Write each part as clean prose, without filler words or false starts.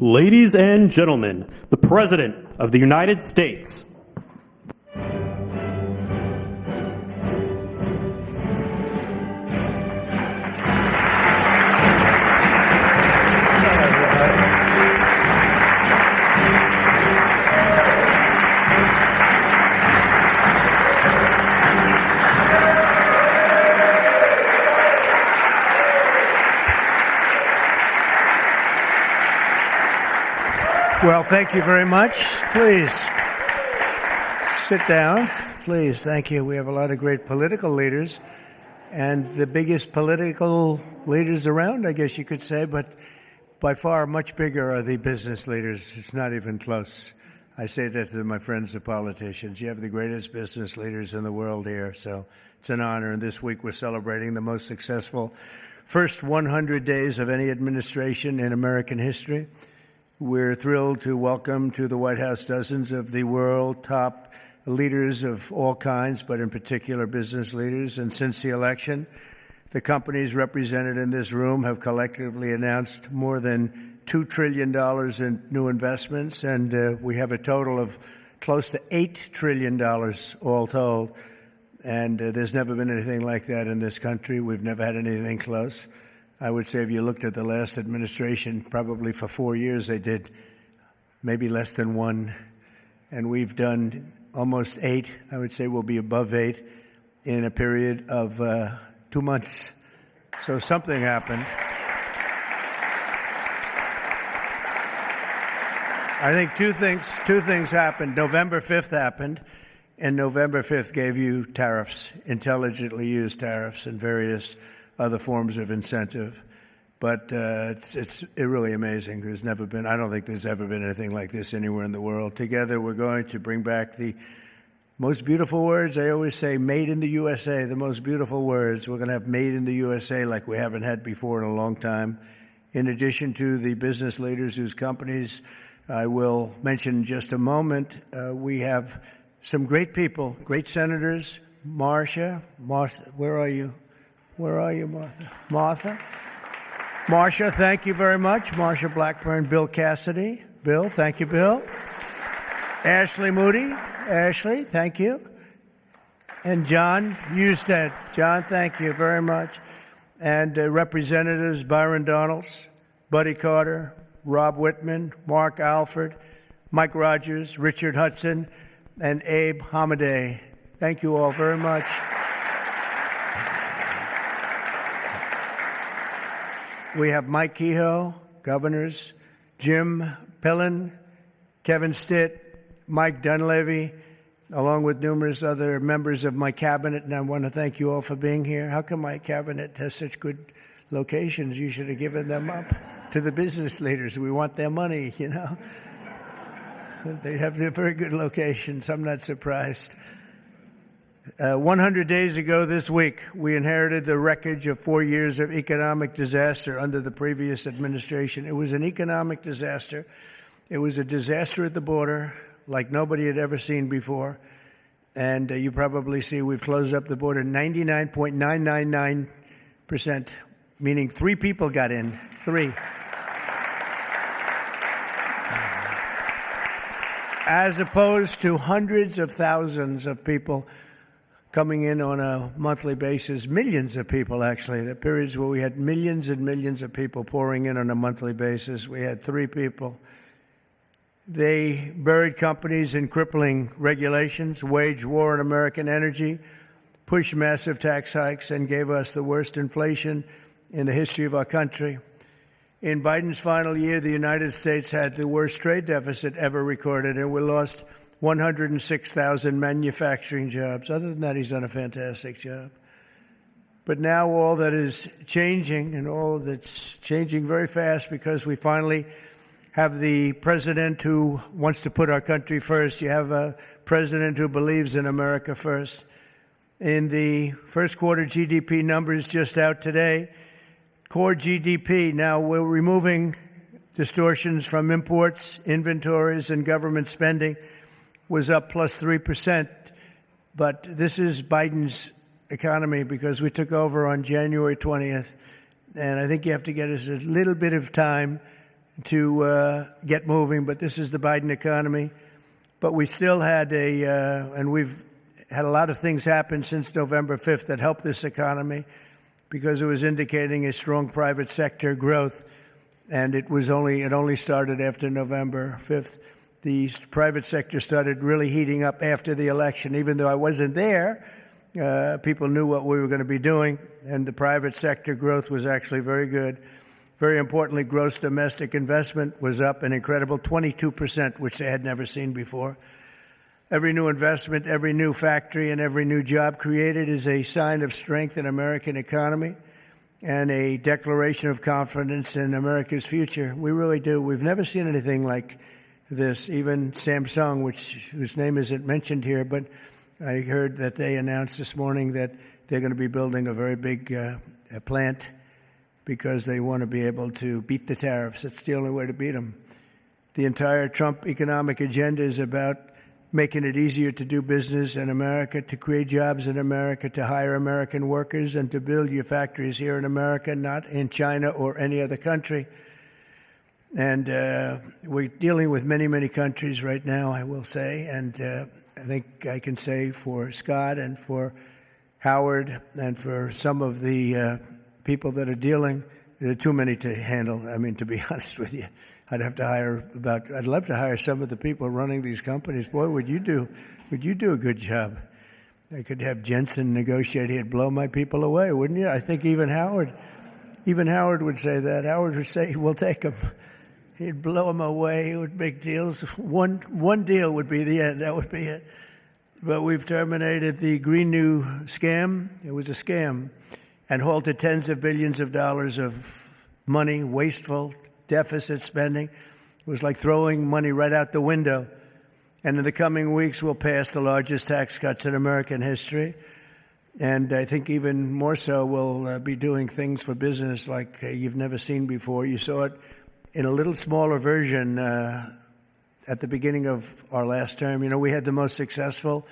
Ladies and gentlemen, the President of the United States. Well, thank you very much. Please sit down. Please, thank you. We have a lot of great political leaders, and the biggest political leaders around, I guess you could say, but by far much bigger are the business leaders. It's not even close. I say that to my friends, the politicians. You have the greatest business leaders in the world here, so it's an honor. And this week we're celebrating the most successful first 100 days of any administration in American history. We're thrilled to welcome to the White House dozens of the world top leaders of all kinds, but in particular business leaders. And since the election, the companies represented in this room have collectively announced more than $2 trillion in new investments, and we have a total of close to $8 trillion all told. And there's never been anything like that in this country. We've never had anything close. I would say if you looked at the last administration, probably for 4 years they did maybe less than one. And we've done almost 8. I would say we'll be above 8 in a period of 2 months. So something happened. I think two things happened. November 5th happened, and November 5th gave you tariffs, intelligently used tariffs and various other forms of incentive. But it's really amazing. I don't think there's ever been anything like this anywhere in the world. Together, we're going to bring back the most beautiful words. I always say made in the USA, the most beautiful words. We're going to have made in the USA like we haven't had before in a long time. In addition to the business leaders whose companies I will mention in just a moment, we have some great people, great senators. Marcia, where are you? Where are you, Martha? Marcia, thank you very much. Marcia Blackburn, Bill Cassidy. Bill, thank you, Bill. Ashley Moody. Ashley, thank you. And John Husted. John, thank you very much. And Representatives Byron Donalds, Buddy Carter, Rob Whitman, Mark Alford, Mike Rogers, Richard Hudson, and Abe Hamadeh. Thank you all very much. We have Mike Kehoe, governors, Jim Pillen, Kevin Stitt, Mike Dunleavy, along with numerous other members of my cabinet, and I want to thank you all for being here. How come my cabinet has such good locations? You should have given them up to the business leaders. We want their money, you know. They have very good locations. I'm not surprised. 100 days ago this week, we inherited the wreckage of 4 years of economic disaster under the previous administration. It was an economic disaster. It was a disaster at the border like nobody had ever seen before. And you probably see we've closed up the border 99.999%, meaning 3 people got in. 3. As opposed to hundreds of thousands of people coming in on a monthly basis, millions of people actually. There are periods where we had millions and millions of people pouring in on a monthly basis. We had 3 people. They buried companies in crippling regulations, waged war on American energy, pushed massive tax hikes, and gave us the worst inflation in the history of our country. In Biden's final year, the United States had the worst trade deficit ever recorded, and we lost 106,000 manufacturing jobs. Other than that, he's done a fantastic job. But now all that is changing, and all that's changing very fast, because we finally have the president who wants to put our country first. You have a president who believes in America first. In the first quarter GDP numbers just out today, core GDP, now we're removing distortions from imports, inventories, and government spending, was up plus 3%. But this is Biden's economy because we took over on January 20th. and I think you have to get us a little bit of time to get moving. But this is the Biden economy. But we still had and we've had a lot of things happen since November 5th that helped this economy because it was indicating a strong private sector growth. And it only started after November 5th. The private sector started really heating up after the election. Even though I wasn't there, people knew what we were going to be doing, and the private sector growth was actually very good. Very importantly, gross domestic investment was up an incredible 22%, which they had never seen before. Every new investment, every new factory, and every new job created is a sign of strength in the American economy and a declaration of confidence in America's future. We really do. We've never seen anything like this. Even Samsung, whose name isn't mentioned here, but I heard that they announced this morning that they're going to be building a very big plant because they want to be able to beat the tariffs. It's the only way to beat them. The entire Trump economic agenda is about making it easier to do business in America, to create jobs in America, to hire American workers, and to build your factories here in America, not in China or any other country. And we're dealing with many, many countries right now, I will say. And I think I can say for Scott and for Howard and for some of the people that are dealing, there are too many to handle. I mean, to be honest with you, I'd love to hire some of the people running these companies. Boy, would you do a good job. I could have Jensen negotiate. He'd blow my people away, wouldn't you? I think even Howard would say that. Howard would say, we'll take them. He'd blow them away. He would make deals. One deal would be the end. That would be it. But we've terminated the Green New scam. It was a scam. And halted tens of billions of dollars of money, wasteful, deficit spending. It was like throwing money right out the window. And in the coming weeks, we'll pass the largest tax cuts in American history. And I think even more so, we'll be doing things for business like you've never seen before. You saw it in a little smaller version at the beginning of our last term. You know, we had the most successful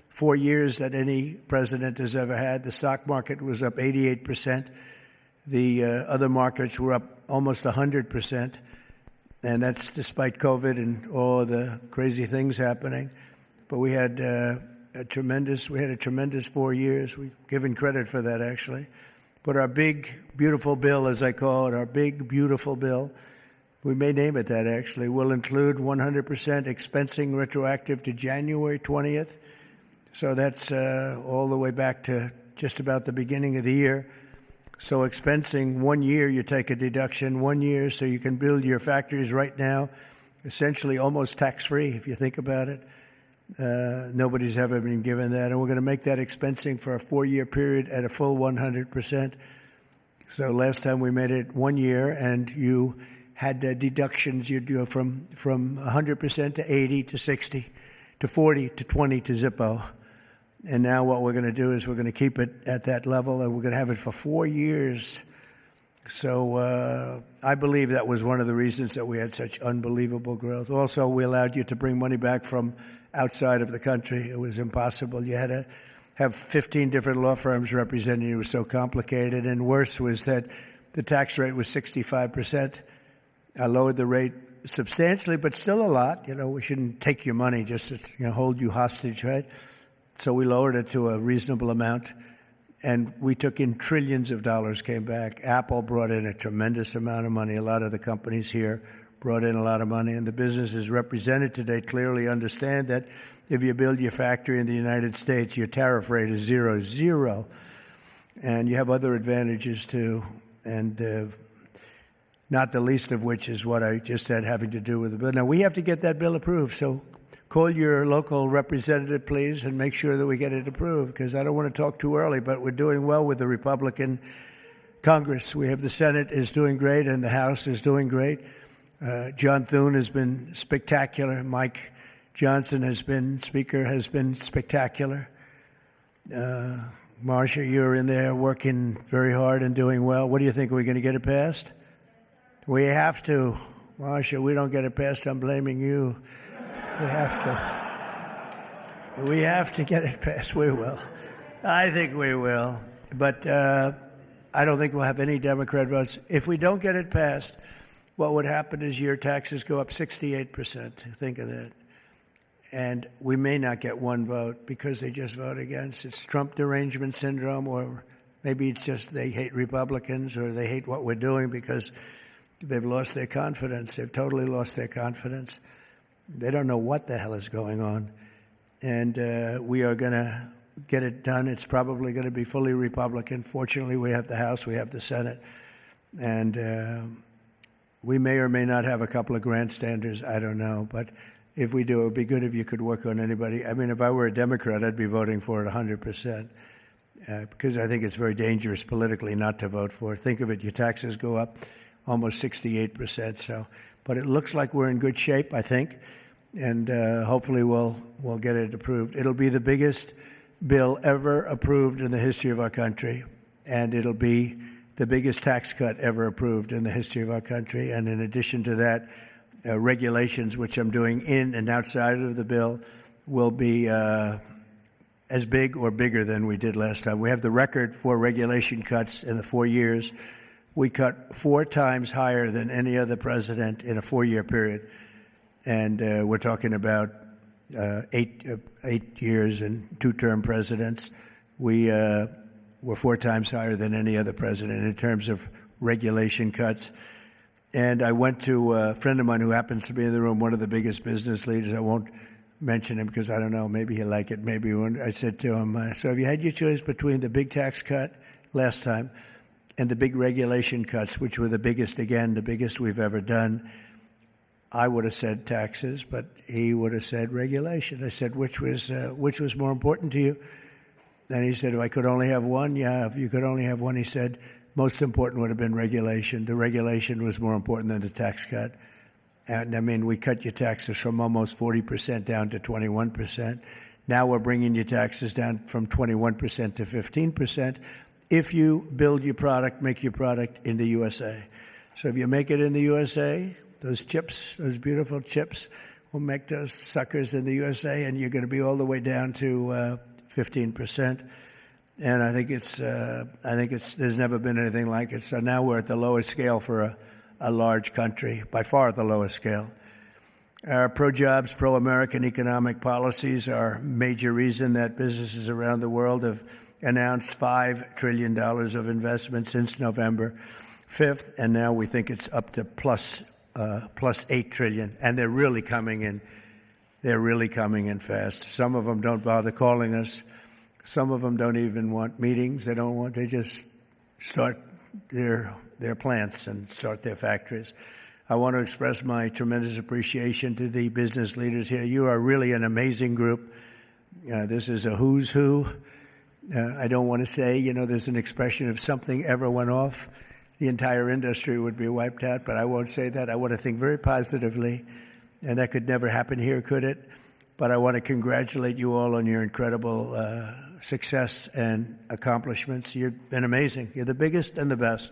4 years that any president has ever had. The stock market was up 88%. The other markets were up almost 100%. And that's despite COVID and all the crazy things happening. But we had a tremendous 4 years. We've given credit for that, actually. But our big, beautiful bill, as I call it, our big, beautiful bill, we may name it that, actually, will include 100% expensing retroactive to January 20th. So that's all the way back to just about the beginning of the year. So expensing 1 year, you take a deduction 1 year so you can build your factories right now, essentially almost tax-free if you think about it. Nobody's ever been given that. And we're going to make that expensing for a 4-year period at a full 100%. So last time we made it 1 year and you had deductions, you'd go from 100% to 80 to 60 to 40 to 20 to Zippo. And now what we're going to do is we're going to keep it at that level, and we're going to have it for 4 years. So I believe that was one of the reasons that we had such unbelievable growth. Also, we allowed you to bring money back from outside of the country. It was impossible. You had to have 15 different law firms representing you. It was so complicated. And worse was that the tax rate was 65%. I lowered the rate substantially, but still a lot. You know, we shouldn't take your money just to hold you hostage, right? So we lowered it to a reasonable amount, and we took in trillions of dollars, came back. Apple brought in a tremendous amount of money. A lot of the companies here brought in a lot of money, and the businesses represented today clearly understand that if you build your factory in the United States, your tariff rate is 0, and you have other advantages too, and not the least of which is what I just said having to do with the bill. Now, we have to get that bill approved, so call your local representative, please, and make sure that we get it approved, because I don't want to talk too early, but we're doing well with the Republican Congress. We have the Senate is doing great, and the House is doing great. John Thune has been spectacular. Mike Johnson Speaker has been spectacular. Marcia, you're in there working very hard and doing well. What do you think? Are we going to get it passed? We have to. Marcia, we don't get it passed, I'm blaming you. We have to. We have to get it passed. We will. I think we will. But I I don't think we'll have any Democrat votes. If we don't get it passed, what would happen is your taxes go up 68%. Think of that. And we may not get one vote because they just vote against. It's Trump derangement syndrome, or maybe it's just they hate Republicans or they hate what we're doing because they've lost their confidence. They've totally lost their confidence. They don't know what the hell is going on. And we are going to get it done. It's probably going to be fully Republican. Fortunately, we have the House, we have the Senate. And we may or may not have a couple of grandstanders. I don't know. But if we do, it would be good if you could work on anybody. I mean, if I were a Democrat, I'd be voting for it 100%. Because I think it's very dangerous politically not to vote for it. Think of it, your taxes go up almost 68%. So, but it looks like we're in good shape, I think, and hopefully we'll get it approved. It'll be the biggest bill ever approved in the history of our country, and it'll be the biggest tax cut ever approved in the history of our country. And in addition to that, regulations, which I'm doing in and outside of the bill, will be as big or bigger than we did last time. We have the record for regulation cuts in the 4 years. We cut 4 times higher than any other president in a 4-year period. And we're talking about 8 years and 2-term presidents. We were 4 times higher than any other president in terms of regulation cuts. And I went to a friend of mine who happens to be in the room, one of the biggest business leaders. I won't mention him because I don't know, maybe he'll like it, maybe he won't. I said to him, so have you had your choice between the big tax cut last time and the big regulation cuts, which were the biggest, again, the biggest we've ever done? I would have said taxes, but he would have said regulation. I said, which was more important to you? And he said, if I could only have one, yeah, if you could only have one, he said, most important would have been regulation. The regulation was more important than the tax cut. And I mean, we cut your taxes from almost 40% down to 21%. Now we're bringing your taxes down from 21% to 15% if you build your product, make your product in the USA. So if you make it in the USA, those chips, those beautiful chips, will make those suckers in the USA, and you're going to be all the way down to 15%. And I think there's never been anything like it. So now we're at the lowest scale for a large country, by far the lowest scale. Our pro-jobs, pro-American economic policies are a major reason that businesses around the world have announced $5 trillion of investment since November 5th, and now we think it's up to plus $8 trillion, and they're really coming in. They're really coming in fast. Some of them don't bother calling us. Some of them don't even want meetings. They just start their plants and start their factories. I want to express my tremendous appreciation to the business leaders here. You are really an amazing group. This is a who's who. I don't want to say, there's an expression if something ever went off, the entire industry would be wiped out, but I won't say that. I want to think very positively, and that could never happen here, could it? But I want to congratulate you all on your incredible success and accomplishments. You've been amazing. You're the biggest and the best.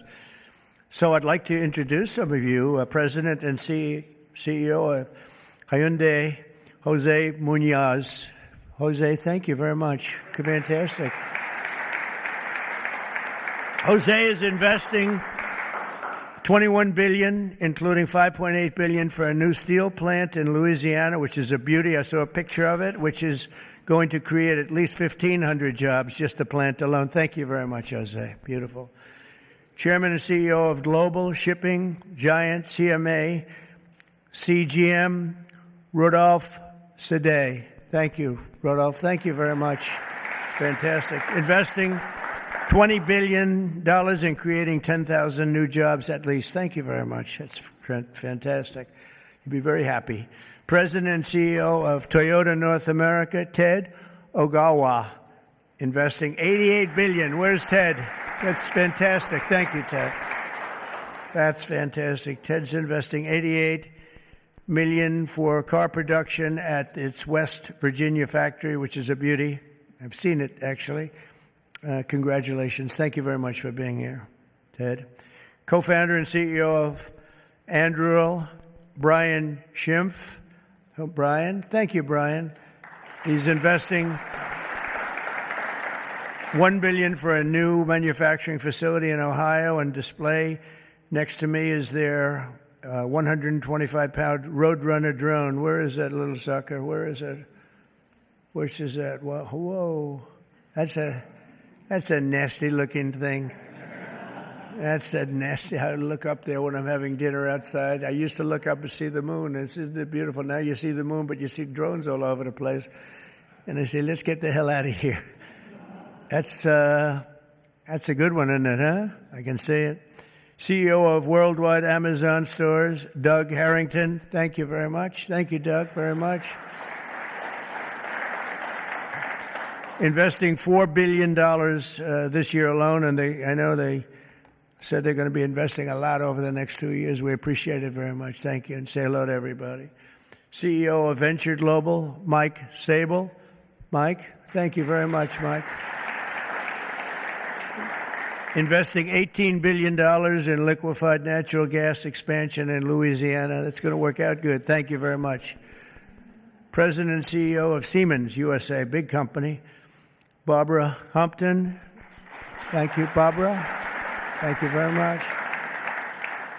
So I'd like to introduce some of you, President and CEO of Hyundai, Jose Munoz. Jose, thank you very much. Fantastic. Jose is investing $21 billion, including $5.8 billion for a new steel plant in Louisiana, which is a beauty. I saw a picture of it, which is going to create at least 1,500 jobs, just the plant alone. Thank you very much, Jose. Beautiful. Chairman and CEO of global shipping giant CMA CGM, Rodolphe Sade. Thank you, Rodolphe. Thank you very much. Fantastic. Investing $20 billion in creating 10,000 new jobs at least. Thank you very much. That's fantastic. You'll be very happy. President and CEO of Toyota North America, Ted Ogawa, investing $88 billion. Where's Ted? That's fantastic. Thank you, Ted. That's fantastic. Ted's investing $88 million for car production at its West Virginia factory, which is a beauty. I've seen it, actually. Congratulations. Thank you very much for being here, Ted. Co-founder and CEO of Anduril, Brian Schimpf. Oh, Brian. Thank you, Brian. He's investing $1 billion for a new manufacturing facility in Ohio and display. Next to me is their 125-pound Roadrunner drone. Where is that little sucker? Where is it? Which is that? Whoa. That's a nasty-looking thing. That's a nasty. I look up there when I'm having dinner outside. I used to look up and see the moon. Isn't it beautiful? Now you see the moon, but you see drones all over the place. And I say, let's get the hell out of here. That's a good one, isn't it, huh? I can see it. CEO of Worldwide Amazon Stores, Doug Harrington. Thank you very much. Thank you, Doug, very much. Investing $4 billion this year alone, and I know they said they're going to be investing a lot over the next 2 years. We appreciate it very much. Thank you, and say hello to everybody. CEO of Venture Global, Mike Sable. Mike, thank you very much, Mike. Investing $18 billion in liquefied natural gas expansion in Louisiana. That's going to work out good. Thank you very much. President and CEO of Siemens USA, big company, Barbara Humpton. Thank you, Barbara. Thank you very much.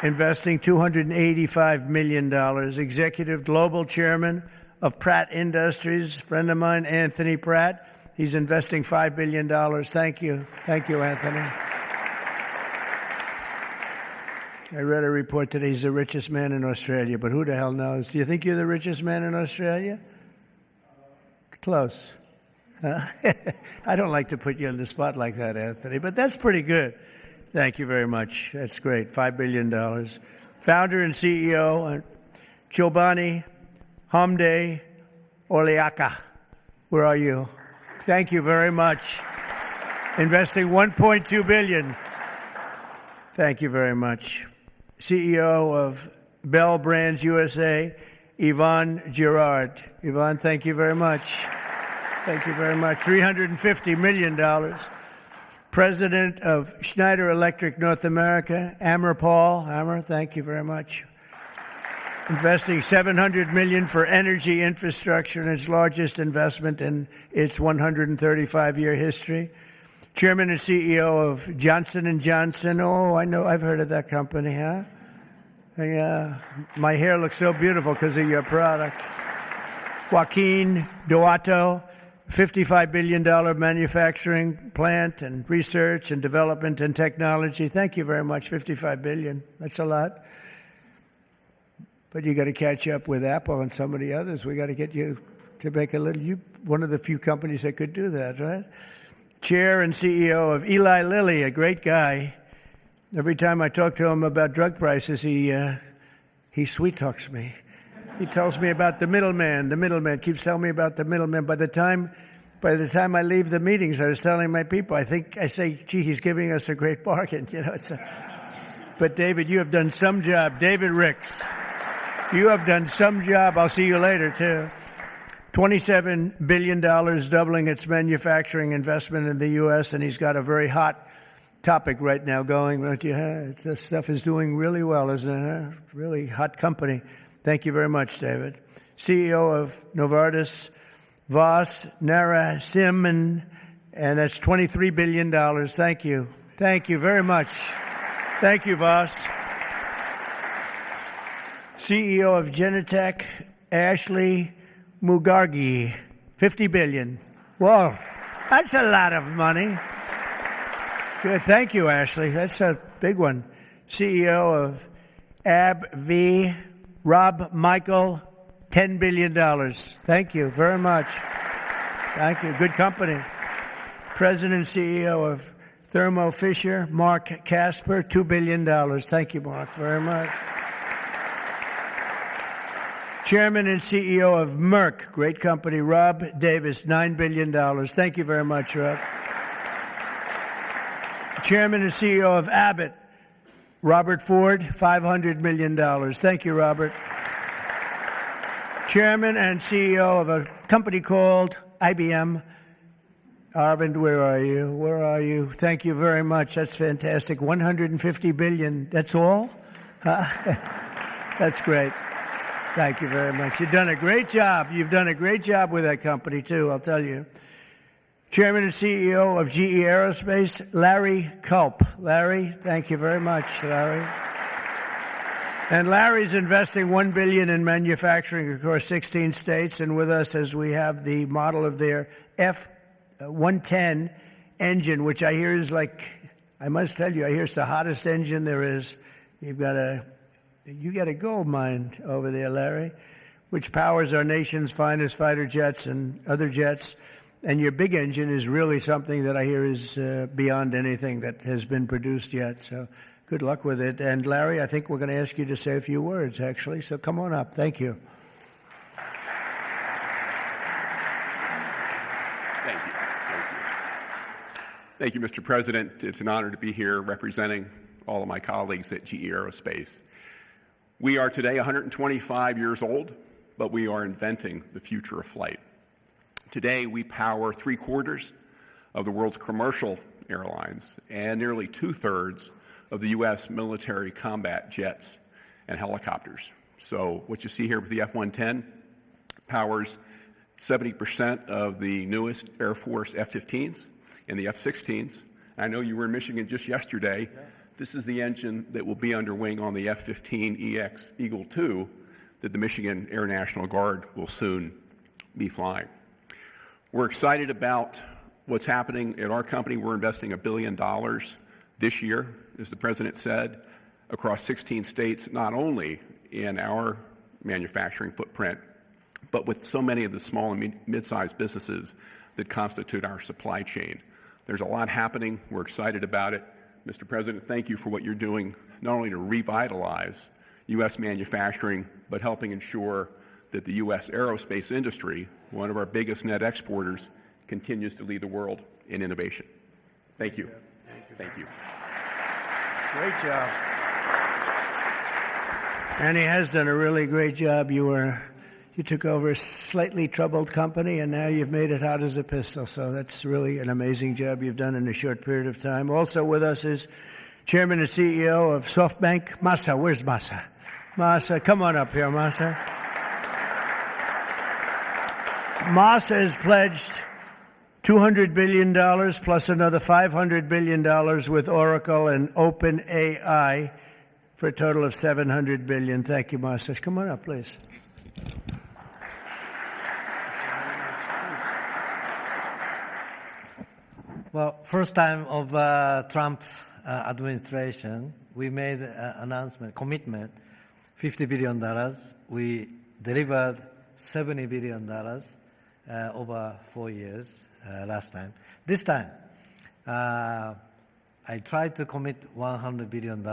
Investing $285 million. Executive Global Chairman of Pratt Industries, friend of mine, Anthony Pratt. He's investing $5 billion. Thank you. Thank you, Anthony. I read a report today he's the richest man in Australia, but who the hell knows? Do you think you're the richest man in Australia? Close. I don't like to put you on the spot like that, Anthony, but that's pretty good. Thank you very much. That's great. $5 billion. Founder and CEO, Chobani Hamde Oleaka. Where are you? Thank you very much. Investing $1.2 billion. Thank you very much. CEO of Bell Brands USA, Yvonne Girard. Yvonne, thank you very much. Thank you very much. $350 million. President of Schneider Electric North America, Amar Paul. Amar, thank you very much. Investing $700 million for energy infrastructure in its largest investment in its 135-year history. Chairman and CEO of Johnson & Johnson. Oh, I know. I've heard of that company, huh? My hair looks so beautiful because of your product. Joaquin Duato, $55 billion manufacturing plant and research and development and technology. Thank you very much. $55 billion. That's a lot. But you got to catch up with Apple and some of the others. We got to get you to make a little. You one of the few companies that could do that, right? Chair and CEO of Eli Lilly, a great guy. Every time I talk to him about drug prices, he sweet talks me. He tells me about the middleman. The middleman keeps telling me about the middleman. By the time I leave the meetings, I was telling my people, I say, gee, he's giving us a great bargain. You know, but David, you have done some job. David Ricks, you have done some job. I'll see you later, too. $27 billion, doubling its manufacturing investment in the U.S., and he's got a very hot topic right now going. Don't you? This stuff is doing really well, isn't it? Really hot company. Thank you very much, David. CEO of Novartis, Vas Narasimhan, and that's $23 billion. Thank you. Thank you very much. Thank you, Vas. CEO of Genentech, Ashley Mugargi, $50 billion. Whoa, that's a lot of money. Good, thank you, Ashley. That's a big one. CEO of AbbVie, Rob Michael, $10 billion. Thank you very much. Thank you. Good company. President and CEO of Thermo Fisher, Mark Casper, $2 billion. Thank you, Mark, very much. Chairman and CEO of Merck, great company, Rob Davis, $9 billion. Thank you very much, Rob. Chairman and CEO of Abbott, Robert Ford, $500 million. Thank you, Robert. Chairman and CEO of a company called IBM. Arvind, where are you? Where are you? Thank you very much. That's fantastic. $150 billion. That's all? That's great. Thank you very much. You've done a great job. You've done a great job with that company, too, I'll tell you. Chairman and CEO of GE Aerospace, Larry Culp. Larry, thank you very much, Larry. And Larry's investing $1 billion in manufacturing across 16 states, and with us as we have the model of their F-110 engine, which I hear is like, I must tell you, I hear it's the hottest engine there is. You got a gold mine over there, Larry, which powers our nation's finest fighter jets and other jets. And your big engine is really something that I hear is beyond anything that has been produced yet. So good luck with it. And Larry, I think we're going to ask you to say a few words, actually. So come on up. Thank you. Thank you. Thank you, Mr. President. It's an honor to be here representing all of my colleagues at GE Aerospace. We are today 125 years old, but we are inventing the future of flight. Today, we power 3/4 of the world's commercial airlines and nearly 2/3 of the U.S. military combat jets and helicopters. So what you see here with the F-110 powers 70% of the newest Air Force F-15s and the F-16s. I know you were in Michigan just yesterday. Yeah. This is the engine that will be under wing on the F-15EX Eagle II that the Michigan Air National Guard will soon be flying. We're excited about what's happening at our company. We're investing $1 billion this year, as the President said, across 16 states, not only in our manufacturing footprint, but with so many of the small and mid-sized businesses that constitute our supply chain. There's a lot happening. We're excited about it. Mr. President, thank you for what you're doing, not only to revitalize U.S. manufacturing, but helping ensure that the U.S. aerospace industry, one of our biggest net exporters, continues to lead the world in innovation. Thank you. Thank you. Great job. And he has done a really great job. You took over a slightly troubled company, and now you've made it hot as a pistol. So that's really an amazing job you've done in a short period of time. Also with us is Chairman and CEO of SoftBank, Masa. Where's Masa? Masa, come on up here, Masa. Masa has pledged $200 billion plus another $500 billion with Oracle and OpenAI for a total of $700 billion. Thank you, Masa. Come on up, please. Well, first time of Trump administration, we made an announcement, commitment, $50 billion. We delivered $70 billion over 4 years last time. This time, I tried to commit $100 billion,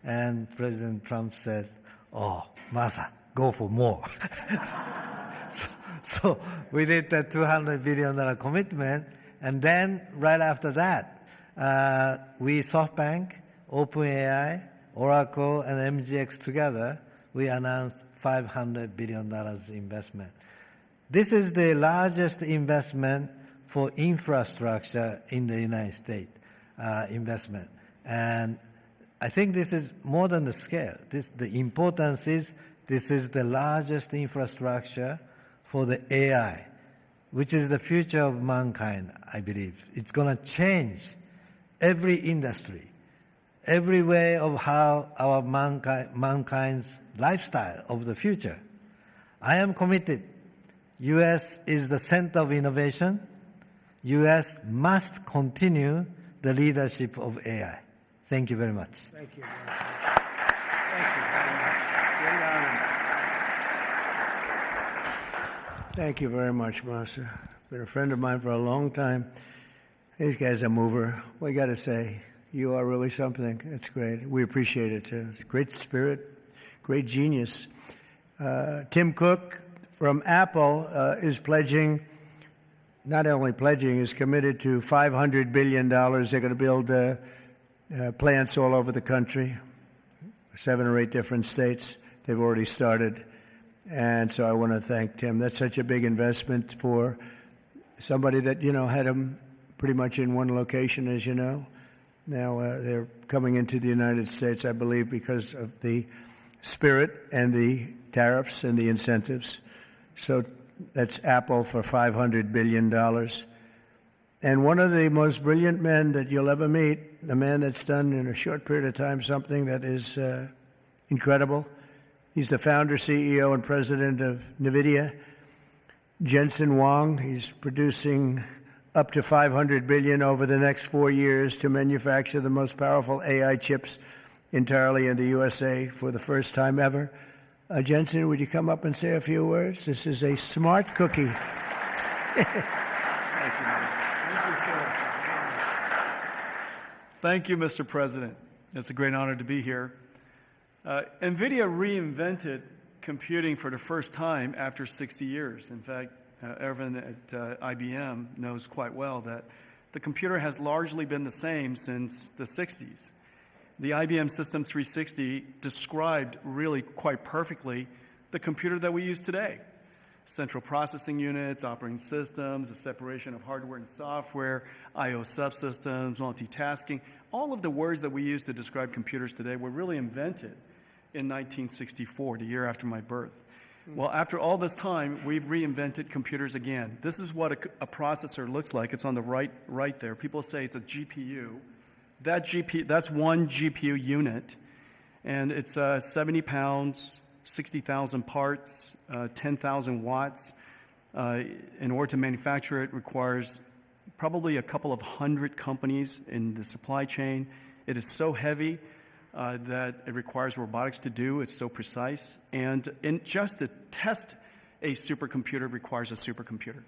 and President Trump said, "Oh, Masa, go for more." so we did that $200 billion commitment, and then right after that, we SoftBank, OpenAI, Oracle, and MGX together, we announced $500 billion investment. This is the largest investment for infrastructure in the United States, investment. And I think this is more than the scale. The importance is this is the largest infrastructure for the AI, which is the future of mankind, I believe. It's going to change every industry, every way of how our mankind's lifestyle of the future. I am committed. U.S. is the center of innovation. U.S. must continue the leadership of AI. Thank you very much. Thank you. Thank you very much. Great honor. Thank you very much, Masa. Been a friend of mine for a long time. These guys are mover. We got to say, you are really something. It's great. We appreciate it too. It's great spirit, great genius. Tim Cook from Apple is pledging, not only pledging, is committed to $500 billion. They're going to build plants all over the country, 7 or 8 different states. They've already started. And so I want to thank Tim. That's such a big investment for somebody that, had them pretty much in one location, as you know. Now they're coming into the United States, I believe, because of the spirit and the tariffs and the incentives. So that's Apple for $500 billion. And one of the most brilliant men that you'll ever meet, a man that's done in a short period of time something that is incredible. He's the founder, CEO, and president of Nvidia, Jensen Huang. He's producing up to $500 billion over the next 4 years to manufacture the most powerful AI chips entirely in the USA for the first time ever. Jensen, would you come up and say a few words? This is a smart cookie. Thank you, Mr. President. It's a great honor to be here. Nvidia reinvented computing for the first time after 60 years. In fact, Ervin at IBM knows quite well that the computer has largely been the same since the 60s. The IBM System 360 described really quite perfectly the computer that we use today. Central processing units, operating systems, the separation of hardware and software, I/O subsystems, multitasking. All of the words that we use to describe computers today were really invented in 1964, the year after my birth. Well, after all this time, we've reinvented computers again. This is what a processor looks like. It's on the right there. People say it's a GPU. That's one GPU unit, and it's 70 pounds, 60,000 parts, 10,000 watts. In order to manufacture it requires probably a couple of hundred companies in the supply chain. It is so heavy that it requires robotics to do. It's so precise. And just to test a supercomputer requires a supercomputer.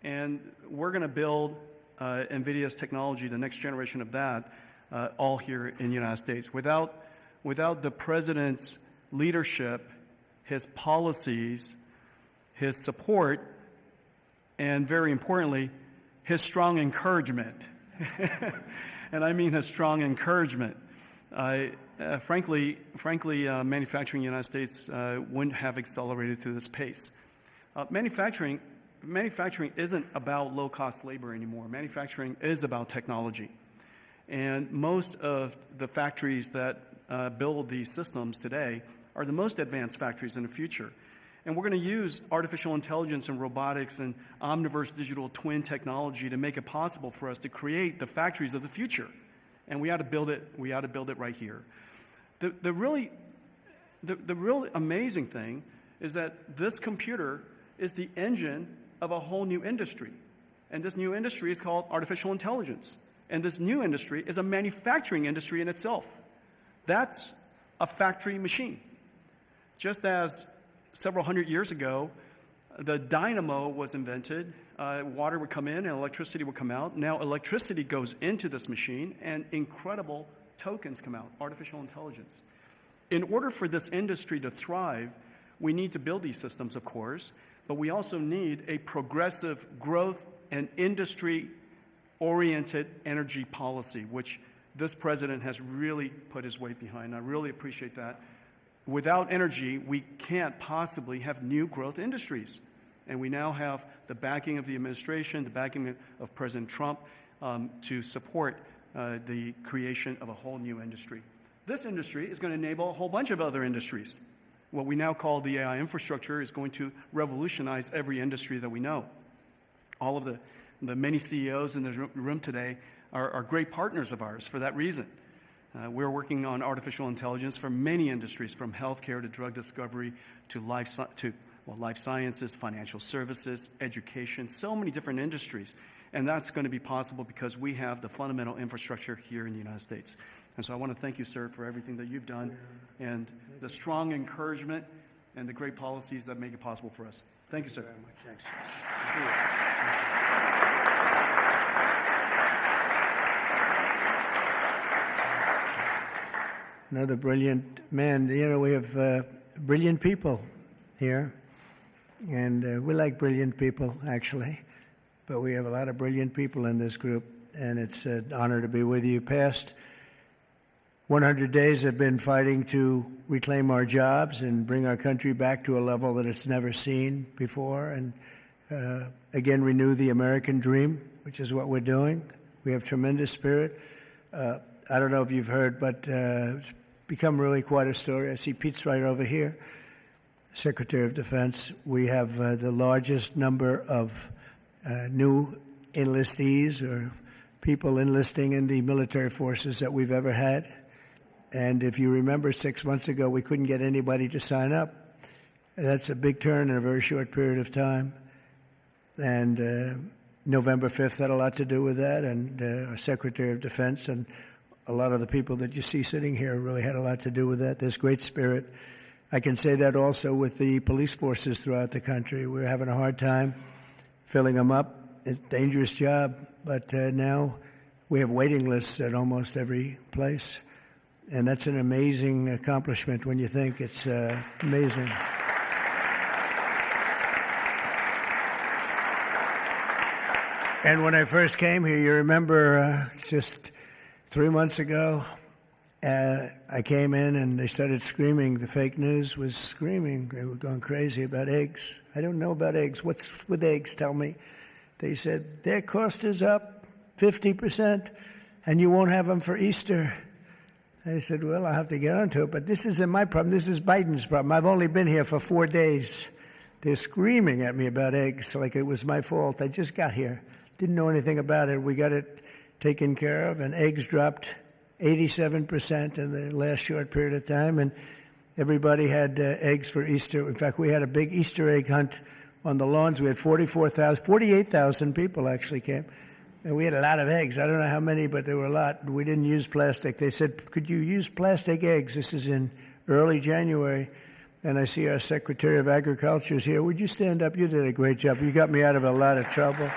And we're going to build NVIDIA's technology, the next generation of that, all here in the United States. Without the president's leadership, his policies, his support, and very importantly, his strong encouragement. And I mean his strong encouragement. Frankly, manufacturing in the United States wouldn't have accelerated to this pace. Manufacturing isn't about low-cost labor anymore. Manufacturing is about technology. And most of the factories that build these systems today are the most advanced factories in the future. And we're going to use artificial intelligence and robotics and omniverse digital twin technology to make it possible for us to create the factories of the future. And we ought to build it. We ought to build it right here. The really amazing thing is that this computer is the engine of a whole new industry. And this new industry is called artificial intelligence. And this new industry is a manufacturing industry in itself. That's a factory machine. Just as several hundred years ago, the dynamo was invented, water would come in and electricity would come out. Now electricity goes into this machine and incredible tokens come out, artificial intelligence. In order for this industry to thrive, we need to build these systems, of course, but we also need a progressive growth and industry-oriented energy policy, which this president has really put his weight behind. I really appreciate that. Without energy, we can't possibly have new growth industries. And we now have the backing of the administration, the backing of President Trump to support the creation of a whole new industry. This industry is going to enable a whole bunch of other industries. What we now call the AI infrastructure is going to revolutionize every industry that we know. All of the many CEOs in the room today are great partners of ours for that reason. We're working on artificial intelligence for many industries, from healthcare to drug discovery to life sciences, financial services, education, so many different industries. And that's going to be possible because we have the fundamental infrastructure here in the United States. And so I want to thank you, sir, for everything that you've done and the strong encouragement and the great policies that make it possible for us. Thank you, sir. Very much. Thanks. Another brilliant man. You know, we have brilliant people here, and we like brilliant people, actually. But we have a lot of brilliant people in this group, and it's an honor to be with you. Past 100 days have been fighting to reclaim our jobs and bring our country back to a level that it's never seen before, and again renew the American dream, which is what we're doing. We have tremendous spirit. I don't know if you've heard, but it's become really quite a story. I see Pete's right over here, Secretary of Defense. We have the largest number of new enlistees or people enlisting in the military forces that we've ever had. And if you remember, 6 months ago, we couldn't get anybody to sign up. That's a big turn in a very short period of time. And November 5th had a lot to do with that, and our Secretary of Defense and a lot of the people that you see sitting here really had a lot to do with that. There's great spirit. I can say that also with the police forces throughout the country. We're having a hard time filling them up. It's a dangerous job, but now we have waiting lists at almost every place. And that's an amazing accomplishment when you think. It's amazing. And when I first came here, you remember just 3 months ago, I came in and they started screaming. The fake news was screaming. They were going crazy about eggs. I don't know about eggs. What's with eggs? Tell me. They said, their cost is up 50%, and you won't have them for Easter. I said, well, I'll have to get onto it. But this isn't my problem. This is Biden's problem. I've only been here for 4 days. They're screaming at me about eggs like it was my fault. I just got here. Didn't know anything about it. We got it taken care of, and eggs dropped 87% in the last short period of time, and everybody had eggs for Easter. In fact, we had a big Easter egg hunt on the lawns. We had 48,000 people actually came, and we had a lot of eggs. I don't know how many, but there were a lot. We didn't use plastic. They said, could you use plastic eggs? This is in early January, and I see our Secretary of Agriculture is here. Would you stand up? You did a great job. You got me out of a lot of trouble.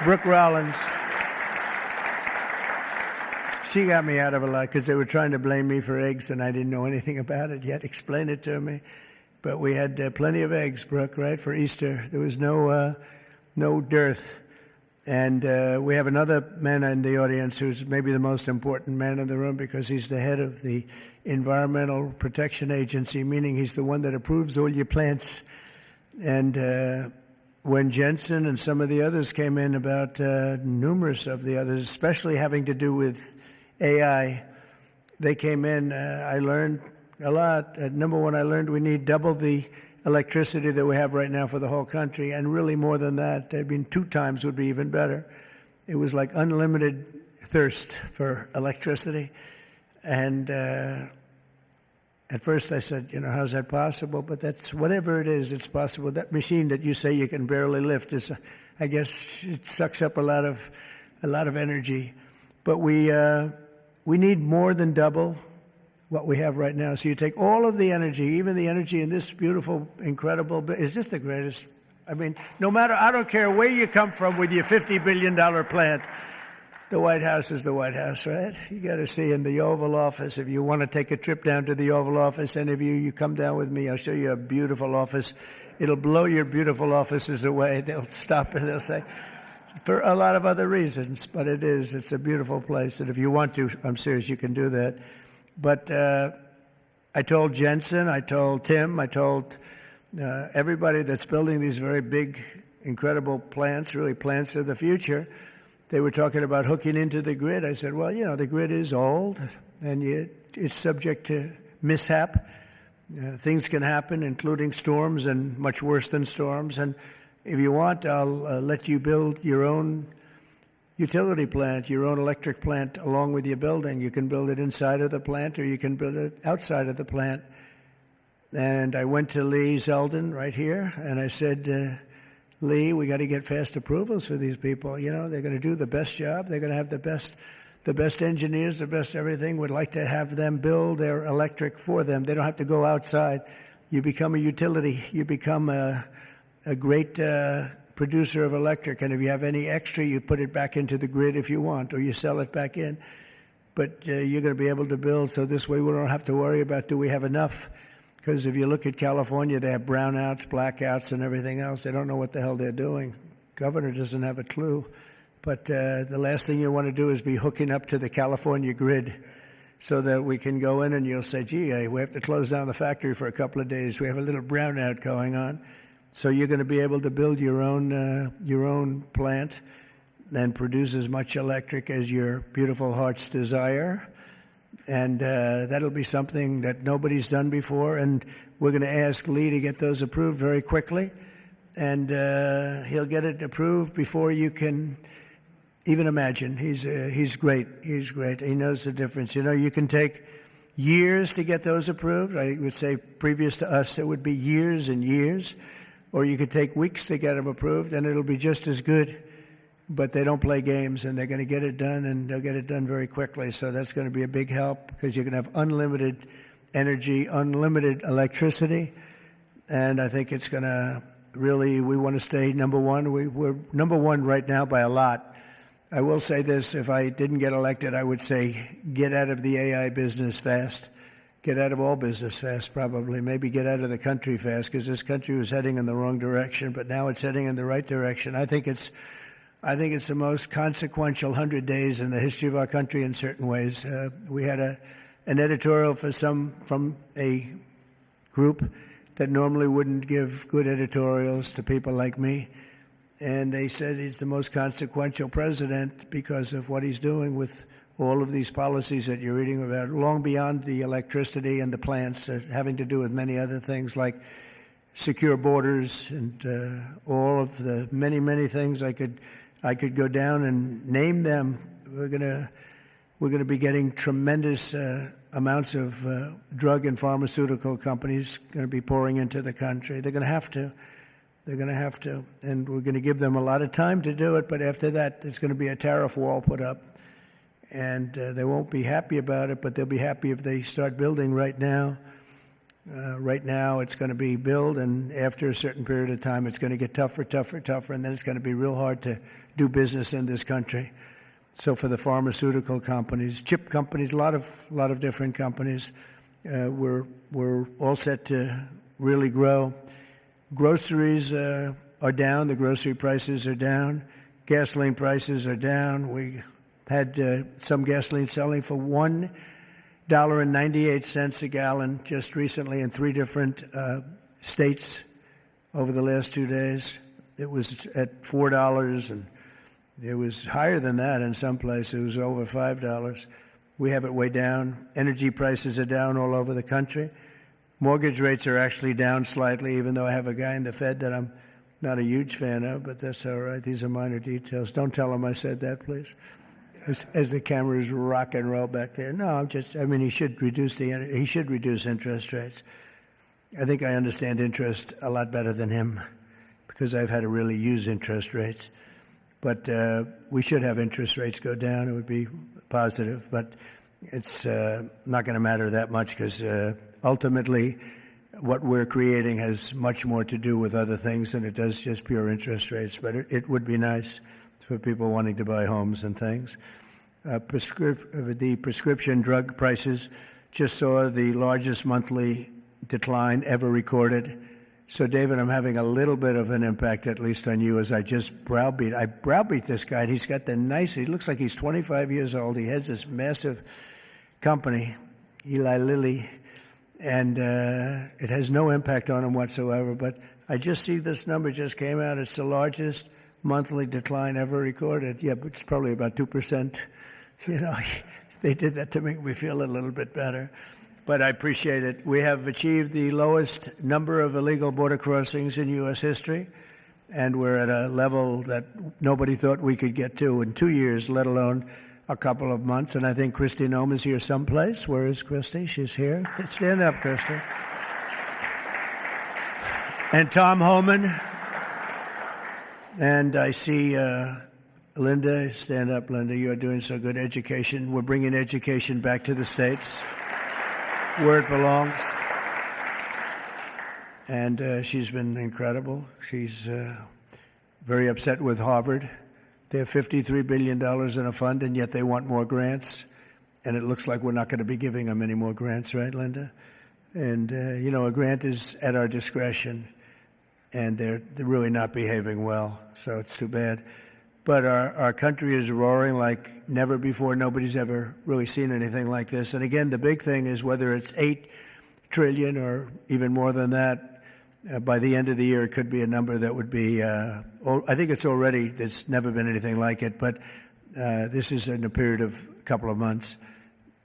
Brooke Rollins. She got me out of a lot because they were trying to blame me for eggs, and I didn't know anything about it yet. Explain it to me. But we had plenty of eggs, Brooke, right, for Easter. There was no dearth. And we have another man in the audience who's maybe the most important man in the room because he's the head of the Environmental Protection Agency, meaning he's the one that approves all your plants. And when Jensen and some of the others came in about numerous of the others, especially having to do with AI, they came in. I learned a lot. Number one, I learned we need double the electricity that we have right now for the whole country, and really more than that. I mean, 2 times would be even better. It was like unlimited thirst for electricity. And at first I said, how's that possible? But that's, whatever it is, it's possible. That machine that you say you can barely lift is, I guess, it sucks up a lot of energy. But we need more than double what we have right now. So you take all of the energy, even the energy in this beautiful, incredible, it's just the greatest. I mean, no matter, I don't care where you come from with your $50 billion plant, the White House is the White House, right? You got to see in the Oval Office. If you want to take a trip down to the Oval Office, any of you come down with me. I'll show you a beautiful office. It'll blow your beautiful offices away. They'll stop and they'll say, for a lot of other reasons, but it's a beautiful place. And if you want to, I'm serious, you can do that. But I told Jensen, I told Tim, I told everybody that's building these very big, incredible plants, really plants of the future. They were talking about hooking into the grid. I said, well, the grid is old, and it's subject to mishap. Things can happen, including storms and much worse than storms. And if you want, I'll let you build your own utility plant, your own electric plant along with your building. You can build it inside of the plant, or you can build it outside of the plant. And I went to Lee Zeldin right here, and I said, Lee, we got to get fast approvals for these people. They're going to do the best job. They're going to have the best engineers, the best everything. We'd like to have them build their electric for them. They don't have to go outside. You become a utility. You become a great producer of electric. And if you have any extra, you put it back into the grid if you want, or you sell it back in. But you're going to be able to build, so this way we don't have to worry about, do we have enough? Because if you look at California, they have brownouts, blackouts, and everything else. They don't know what the hell they're doing. Governor doesn't have a clue. But the last thing you want to do is be hooking up to the California grid so that we can go in and you'll say, gee, we have to close down the factory for a couple of days. We have a little brownout going on. So you're going to be able to build your own plant and produce as much electric as your beautiful heart's desire. And that'll be something that nobody's done before. And we're going to ask Lee to get those approved very quickly. and he'll get it approved before you can even imagine. He's great. He's great. He knows the difference. You know, you can take years to get those approved. I would say previous to us, it would be years and years. Or you could take weeks to get them approved, and it'll be just as good. But they don't play games, and they're going to get it done, and they'll get it done very quickly. So that's going to be a big help because you're going to have unlimited energy, unlimited electricity. And I think it's going to really, we want to stay number one. We're number one right now by a lot. I will say this, if I didn't get elected, I would say get out of the AI business fast. Get out of all business fast, probably. Maybe get out of the country fast, because this country was heading in the wrong direction, but now it's heading in the right direction. I think it's the most consequential 100 days in the history of our country in certain ways. We had an editorial from a group that normally wouldn't give good editorials to people like me. And they said he's the most consequential president because of what he's doing with all of these policies that you're reading about, long beyond the electricity and the plants, having to do with many other things like secure borders and all of the many, many things. I could go down and name them. We're gonna be getting tremendous amounts of drug and pharmaceutical companies going to be pouring into the country. They're going to have to. They're going to have to, and we're going to give them a lot of time to do it, but after that, there's going to be a tariff wall put up, and they won't be happy about it, but they'll be happy if they start building right now. Right now, it's going to be build, and after a certain period of time, it's going to get tougher, and then it's going to be real hard to do business in this country. So for the pharmaceutical companies, chip companies, a lot of different companies, we're all set to really grow. Groceries are down. The grocery prices are down. Gasoline prices are down. We had some gasoline selling for $1.98 a gallon just recently in 3 different states over the last 2 days. It was at $4, and it was higher than that in some places. It was over $5. We have it way down. Energy prices are down all over the country. Mortgage rates are actually down slightly, even though I have a guy in the Fed that I'm not a huge fan of, but that's all right. These are minor details. Don't tell him I said that, please. As the cameras rock and roll back there. No, he should reduce interest rates. I think I understand interest a lot better than him because I've had to really use interest rates. But we should have interest rates go down. It would be positive, but it's not going to matter that much because ultimately, what we're creating has much more to do with other things than it does just pure interest rates. But it would be nice for people wanting to buy homes and things. The prescription drug prices just saw the largest monthly decline ever recorded. So, David, I'm having a little bit of an impact, at least on you, as I just browbeat. I browbeat this guy. He's got he looks like he's 25 years old. He has this massive company, Eli Lilly. And it has no impact on him whatsoever. But I just see this number just came out. It's the largest monthly decline ever recorded. Yeah, but it's probably about 2%. You know, they did that to make me feel a little bit better. But I appreciate it. We have achieved the lowest number of illegal border crossings in U.S. history. And we're at a level that nobody thought we could get to in 2 years, let alone a couple of months. And I think Kristi Noem is here someplace. Where is Kristi? She's here. Stand up, Kristi. And Tom Homan. And I see Linda. Stand up, Linda. You are doing so good. Education. We're bringing education back to the States, where it belongs. And she's been incredible. She's very upset with Harvard. They have $53 billion in a fund, and yet they want more grants. And it looks like we're not going to be giving them any more grants, right, Linda? And, a grant is at our discretion, and they're really not behaving well, so it's too bad. But our country is roaring like never before. Nobody's ever really seen anything like this. And again, the big thing is whether it's $8 trillion or even more than that, by the end of the year, it could be a number that would be, I think it's already, there's never been anything like it, but this is in a period of a couple of months.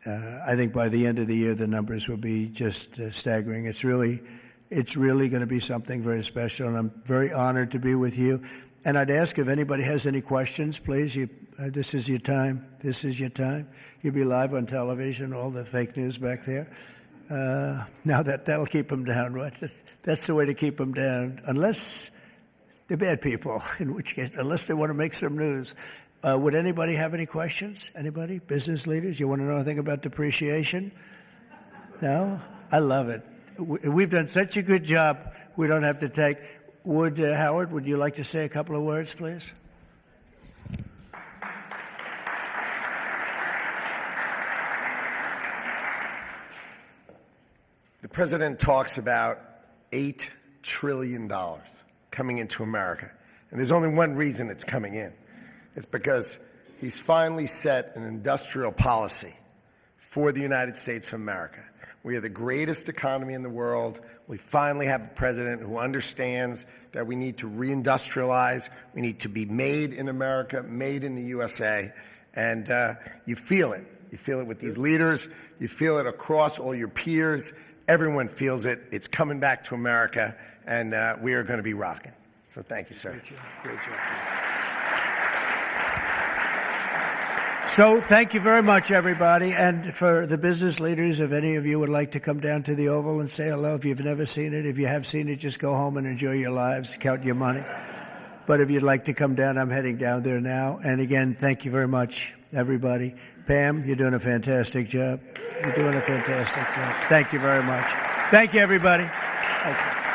I think by the end of the year, the numbers will be just staggering. It's really It's really going to be something very special, and I'm very honored to be with you. And I'd ask if anybody has any questions, please. This is your time. This is your time. You'll be live on television, all the fake news back there. Now that'll keep them down, right? That's the way to keep them down, unless they're bad people, in which case, unless they want to make some news. Would anybody have any questions? Anybody? Business leaders? You want to know anything about depreciation? No? I love it. We've done such a good job, we don't have to take. Howard, would you like to say a couple of words, please? The president talks about $8 trillion coming into America. And there's only one reason it's coming in. It's because he's finally set an industrial policy for the United States of America. We are the greatest economy in the world. We finally have a president who understands that we need to reindustrialize. We need to be made in America, made in the USA. And you feel it. You feel it with these leaders. You feel it across all your peers. Everyone feels it. It's coming back to America, and we are going to be rocking. So thank you, sir. Great job. Great job. So thank you very much, everybody. And for the business leaders, if any of you would like to come down to the Oval and say hello, if you've never seen it, if you have seen it, just go home and enjoy your lives, count your money. But if you'd like to come down, I'm heading down there now. And again, thank you very much, everybody. Pam, you're doing a fantastic job. You're doing a fantastic job. Thank you very much. Thank you, everybody. Thank you.